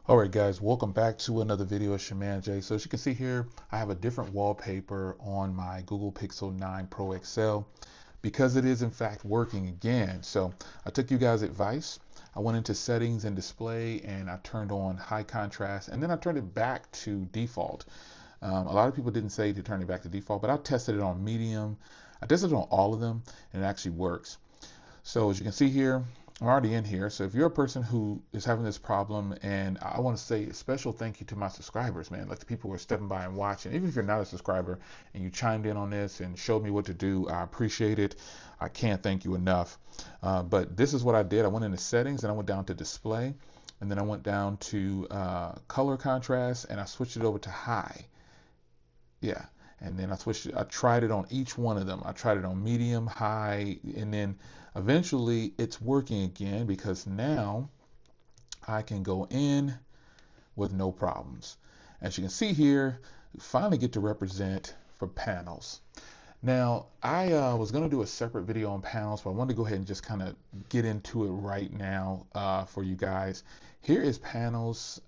Alright guys, welcome back to another video. It's your man Jay. So as you can see here, I have a different wallpaper on my Google Pixel 9 Pro XL because it is in fact working again. So I took you guys' advice. I went into settings and display and I turned on high contrast and then I turned it back to default. A lot of people didn't say to turn it back to default, but I tested it on medium. I tested it on all of them and it actually works. So as you can see here, I'm already in here. So if you're a person who is having this problem, and I want to say a special thank you to my subscribers, man, like the people who are stepping by and watching, even if you're not a subscriber and you chimed in on this and showed me what to do, I appreciate it. I can't thank you enough. But this is what I did. I went into settings and I went down to display, and then I went down to color contrast and I switched it over to high. Yeah. And then I tried it on each one of them. I tried it on medium, high, and then eventually it's working again because now I can go in with no problems. As you can see here, we finally get to represent for panels. Now, I was going to do a separate video on panels, but I wanted to go ahead and just kind of get into it right now for you guys. Here is panels.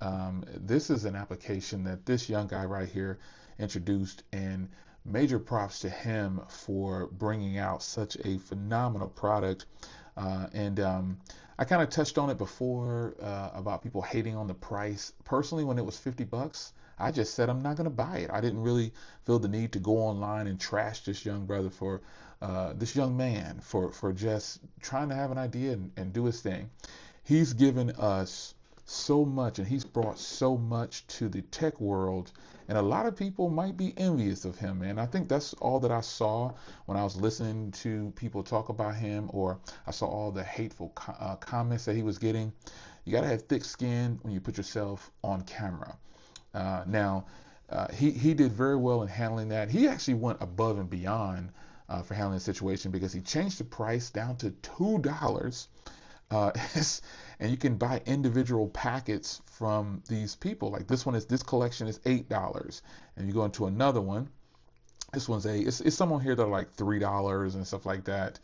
This is an application that this young guy right here introduced, and major props to him for bringing out such a phenomenal product. I kind of touched on it before about people hating on the price. Personally, when it was 50 bucks, I just said I'm not going to buy it. I didn't really feel the need to go online and trash this young brother for this young man for just trying to have an idea and do his thing. He's given us so much and he's brought so much to the tech world, and a lot of people might be envious of him, and I think that's all that I saw when I was listening to people talk about him, or I saw all the hateful comments that he was getting. You got to have thick skin when you put yourself on camera. He did very well in handling that. He actually went above and beyond for handling the situation because he changed the price down to $2. Uh, and you can buy individual packets from these people. Like this collection is $8, and you go into another one. This one's it's someone here that are like $3 and stuff like that.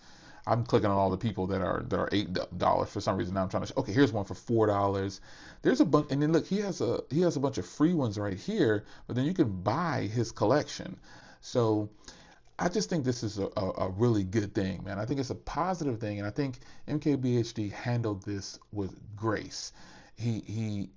I'm clicking on all the people that are $8 for some reason. Now I'm trying to. Okay, here's one for $4. There's a bunch, and then look, he has a bunch of free ones right here. But then you can buy his collection. So I just think this is a really good thing, man. I think it's a positive thing, and I think MKBHD handled this with grace. He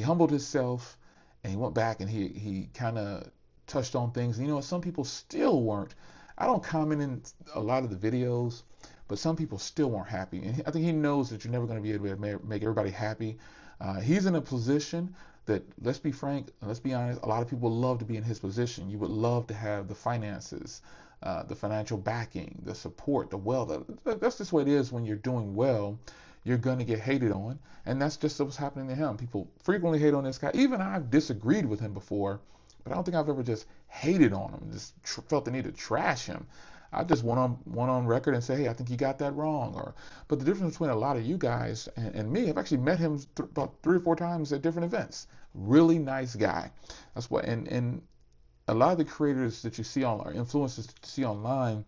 humbled himself, and he went back and he kind of touched on things. And, some people still weren't. I don't comment in a lot of the videos, but some people still weren't happy. And I think he knows that you're never going to be able to make everybody happy. He's in a position that, let's be frank, let's be honest, a lot of people would love to be in his position. You would love to have the finances, the financial backing, the support, the wealth. That's just what it is when you're doing well. You're going to get hated on, and that's just what's happening to him. People frequently hate on this guy. Even I've disagreed with him before, but I don't think I've ever just hated on him, just felt the need to trash him. I just went on record and say, hey, I think you got that wrong. But the difference between a lot of you guys and me, I've actually met him about 3 or 4 times at different events. Really nice guy. That's what. And a lot of the creators that you see on, or influencers that you see online,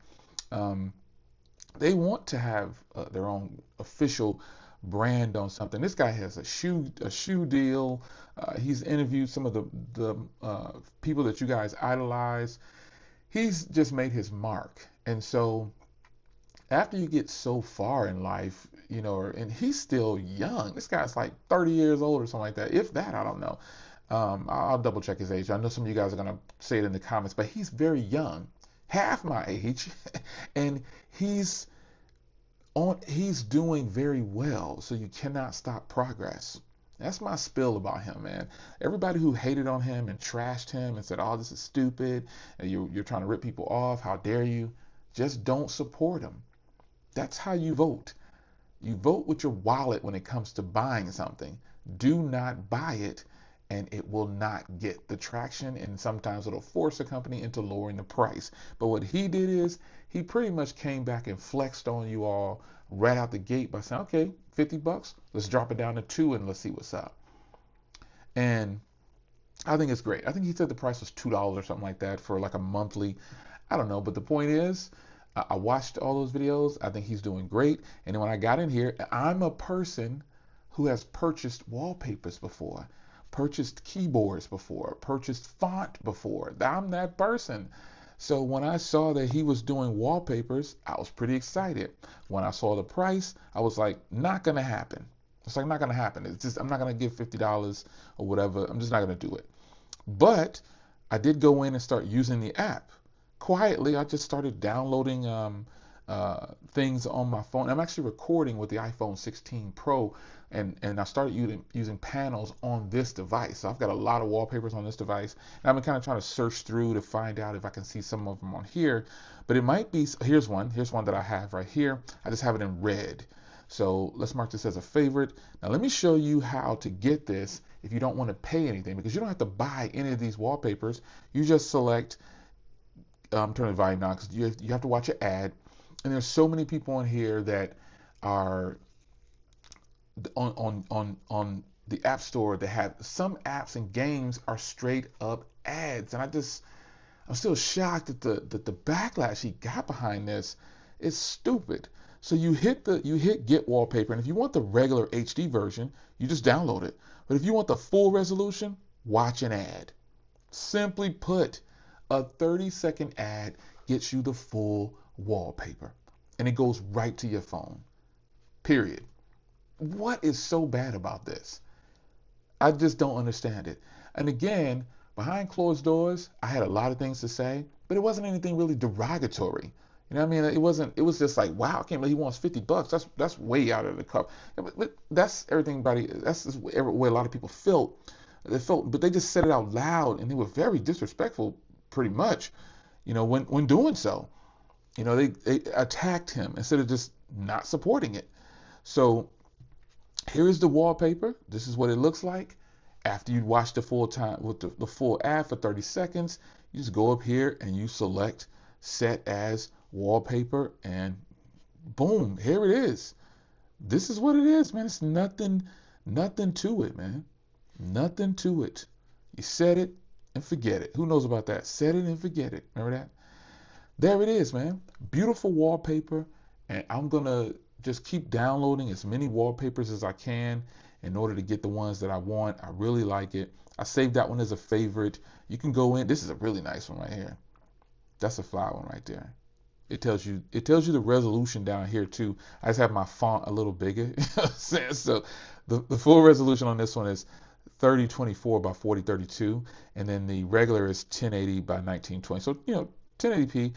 they want to have their own official brand on something. This guy has a shoe deal. He's interviewed some of the people that you guys idolize. He's just made his mark. And so after you get so far in life, and he's still young. This guy's like 30 years old or something like that. If that, I don't know. I'll double check his age. I know some of you guys are going to say it in the comments, but he's very young, half my age, and he's doing very well. So you cannot stop progress. That's my spill about him, man. Everybody who hated on him and trashed him and said, oh, this is stupid, and you're trying to rip people off, how dare you, just don't support him. That's how you vote. You vote with your wallet when it comes to buying something. Do not buy it, and it will not get the traction, and sometimes it'll force a company into lowering the price. But what he did is he pretty much came back and flexed on you all right out the gate by saying, okay, 50 bucks, let's drop it down to 2 and let's see what's up. And I think it's great. I think he said the price was $2 or something like that for like a monthly. I don't know, but the point is, I watched all those videos. I think he's doing great. And then when I got in here, I'm a person who has purchased wallpapers before, purchased keyboards before, purchased font before. I'm that person. So when I saw that he was doing wallpapers, I was pretty excited. When I saw the price, I was like, not gonna happen. It's like not gonna happen. It's just I'm not gonna give $50 or whatever. I'm just not gonna do it. But I did go in and start using the app. Quietly, I just started downloading things on my phone. I'm actually recording with the iPhone 16 Pro, and I started using panels on this device. So I've got a lot of wallpapers on this device, and I've been kind of trying to search through to find out if I can see some of them on here. But it might be, here's one that I have right here. I just have it in red. So let's mark this as a favorite. Now let me show you how to get this if you don't want to pay anything, because you don't have to buy any of these wallpapers. You just select, turn the volume down because you have to watch an ad. And there's so many people on here that are on the App Store that have some apps and games are straight up ads. And I'm still shocked at the backlash he got behind this. It's stupid. So you hit get wallpaper, and if you want the regular HD version, you just download it. But if you want the full resolution, watch an ad. Simply put, a 30-second ad gets you the full wallpaper, and it goes right to your phone. Period. What is so bad about this? I just don't understand it. And again, behind closed doors, I had a lot of things to say, but it wasn't anything really derogatory. You know what I mean? It was just like, wow, I can't believe he wants $50. That's way out of the cup. But that's everything, that's just the way a lot of people felt. But they just said it out loud, and they were very disrespectful, pretty much, when doing so. They attacked him instead of just not supporting it. So here is the wallpaper. This is what it looks like. After you watch the full time with the full ad for 30 seconds, you just go up here and you select set as wallpaper, and boom, here it is. This is what it is, man. It's nothing to it, man. Nothing to it. You set it and forget it. Who knows about that? Set it and forget it. Remember that? There it is, man. Beautiful wallpaper, and I'm gonna just keep downloading as many wallpapers as I can in order to get the ones that I want. I really like it. I saved that one as a favorite. You can go in. This is a really nice one right here. That's a fly one right there. It tells you the resolution down here too. I just have my font a little bigger. So the full resolution on this one is 3024 by 4032, and then the regular is 1080 by 1920. So 1080p.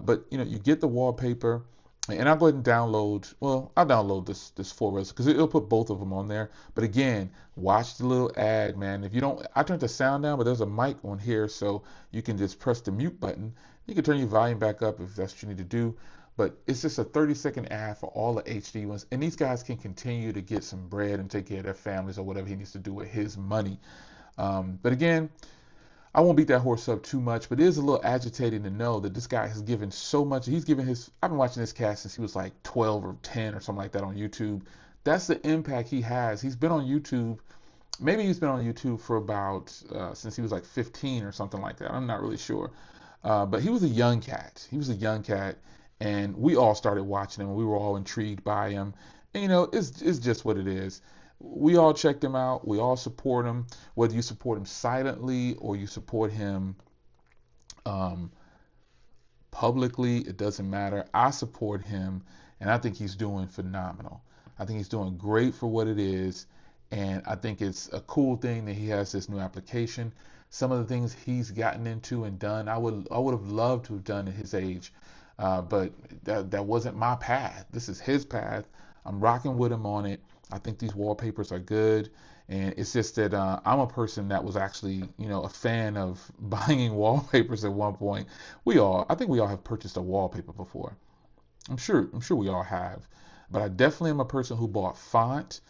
But you get the wallpaper, and I'll go ahead and download. Well, I'll download this full res because it'll put both of them on there. But again, watch the little ad, man. If you don't, I turned the sound down, but there's a mic on here, so you can just press the mute button. You can turn your volume back up if that's what you need to do. But it's just a 30-second ad for all the HD ones, and these guys can continue to get some bread and take care of their families or whatever he needs to do with his money. But again, I won't beat that horse up too much, but it is a little agitating to know that this guy has given so much. I've been watching this cast since he was like 12 or 10 or something like that on YouTube. That's the impact he has. He's been on YouTube. Maybe he's been on YouTube for about, since he was like 15 or something like that. I'm not really sure. But he was a young cat. And we all started watching him, and we were all intrigued by him. And, it's just what it is. We all checked him out. We all support him. Whether you support him silently or you support him publicly, it doesn't matter. I support him, and I think he's doing phenomenal. I think he's doing great for what it is, and I think it's a cool thing that he has this new application. Some of the things he's gotten into and done, I would have loved to have done at his age, but that wasn't my path. This is his path. I'm rocking with him on it. I think these wallpapers are good, and it's just that I'm a person that was actually, a fan of buying wallpapers at one point. I think we all have purchased a wallpaper before. I'm sure we all have, but I definitely am a person who bought font,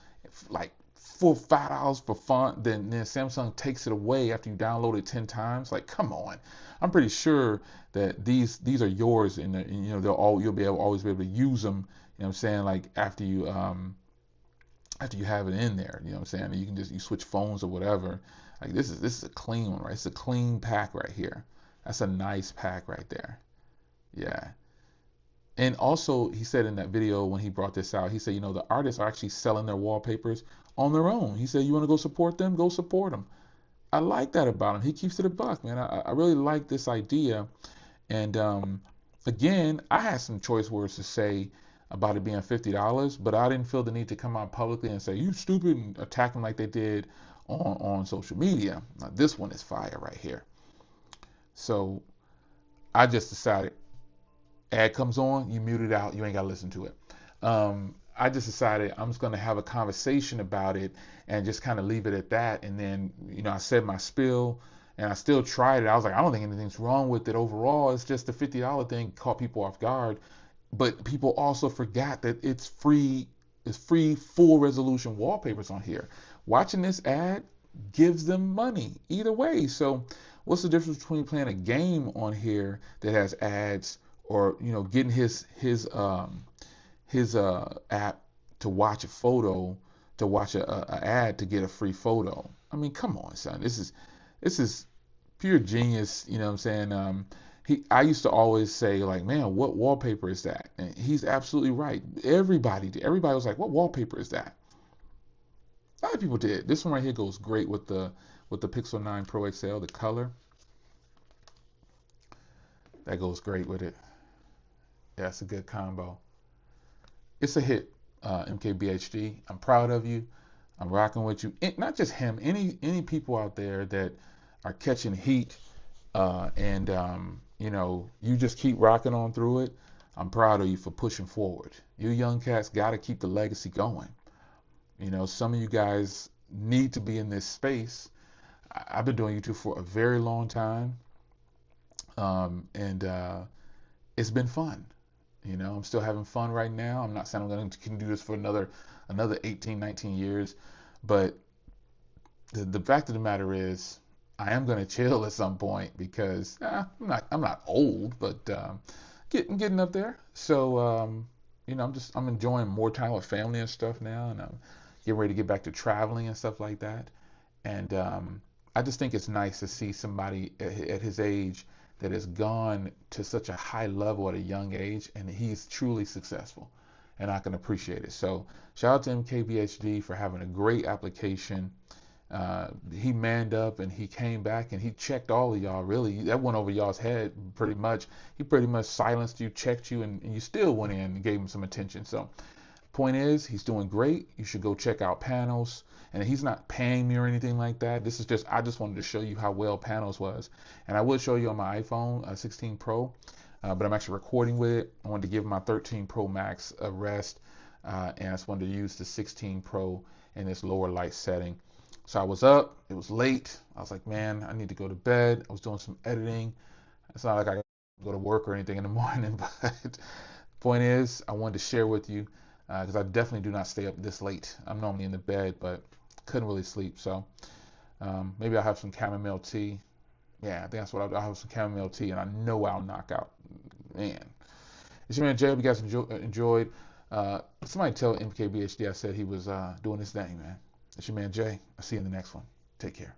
like $5 for font. Then Samsung takes it away after you download it 10 times. Like, come on. I'm pretty sure that these are yours, and you'll always be able to use them. You know what I'm saying? Like after you have it in there, you know what I'm saying? You can you switch phones or whatever. Like this is a clean one, right? It's a clean pack right here. That's a nice pack right there. Yeah. And also, he said in that video when he brought this out, he said, the artists are actually selling their wallpapers on their own. He said, you want to go support them? Go support them. I like that about him. He keeps it a buck, man. I really like this idea. And again, I had some choice words to say about it being $50, but I didn't feel the need to come out publicly and say, you stupid, and attack them like they did on social media. Now, this one is fire right here. So I just decided, ad comes on, you mute it out, you ain't got to listen to it. I just decided I'm just going to have a conversation about it and just kind of leave it at that. And then, I said my spiel and I still tried it. I was like, I don't think anything's wrong with it overall. It's just the $50 thing caught people off guard. But people also forgot that it's free full resolution wallpapers on here. Watching this ad gives them money either way. So what's the difference between playing a game on here that has ads or, getting his app to watch a photo, to watch a ad to get a free photo? I mean, come on, son. This is pure genius. You know what I'm saying? I used to always say, like, man, what wallpaper is that? And he's absolutely right. Everybody was like, what wallpaper is that? A lot of people did. This one right here goes great with the Pixel 9 Pro XL, the color. That goes great with it. Yeah, it's a good combo. It's a hit, MKBHD. I'm proud of you. I'm rocking with you. Not just him, any people out there that are catching heat, and you just keep rocking on through it. I'm proud of you for pushing forward. You young cats got to keep the legacy going. Some of you guys need to be in this space. I've been doing YouTube for a very long time, and it's been fun. I'm still having fun right now. I'm not saying I'm going to do this for another 18, 19 years, but the fact of the matter is, I am going to chill at some point because I'm not old, but getting up there. So I'm enjoying more time with family and stuff now, and I'm getting ready to get back to traveling and stuff like that. And I just think it's nice to see somebody at his age that has gone to such a high level at a young age, and he's truly successful, and I can appreciate it. So shout out to MKBHD for having a great application. He manned up and he came back and he checked all of y'all. Really, that went over y'all's head pretty much. He pretty much silenced you, checked you, and you still went in and gave him some attention. So point is, he's doing great. You should go check out Panels. And he's not paying me or anything like that. I just wanted to show you how well Panels was. And I will show you on my iPhone 16 Pro, but I'm actually recording with it. I wanted to give my 13 Pro Max a rest, and I just wanted to use the 16 Pro in this lower light setting. So I was up, it was late. I was like, man, I need to go to bed. I was doing some editing. It's not like I go to work or anything in the morning, but point is, I wanted to share with you, because I definitely do not stay up this late. I'm normally in the bed, but couldn't really sleep. So maybe I'll have some chamomile tea. Yeah, I think that's what I'll have, some chamomile tea, and I know I'll knock out. Man. It's your man Jay. Hope you guys enjoyed. Somebody tell MKBHD I said he was doing his thing, man. It's your man Jay. I'll see you in the next one. Take care.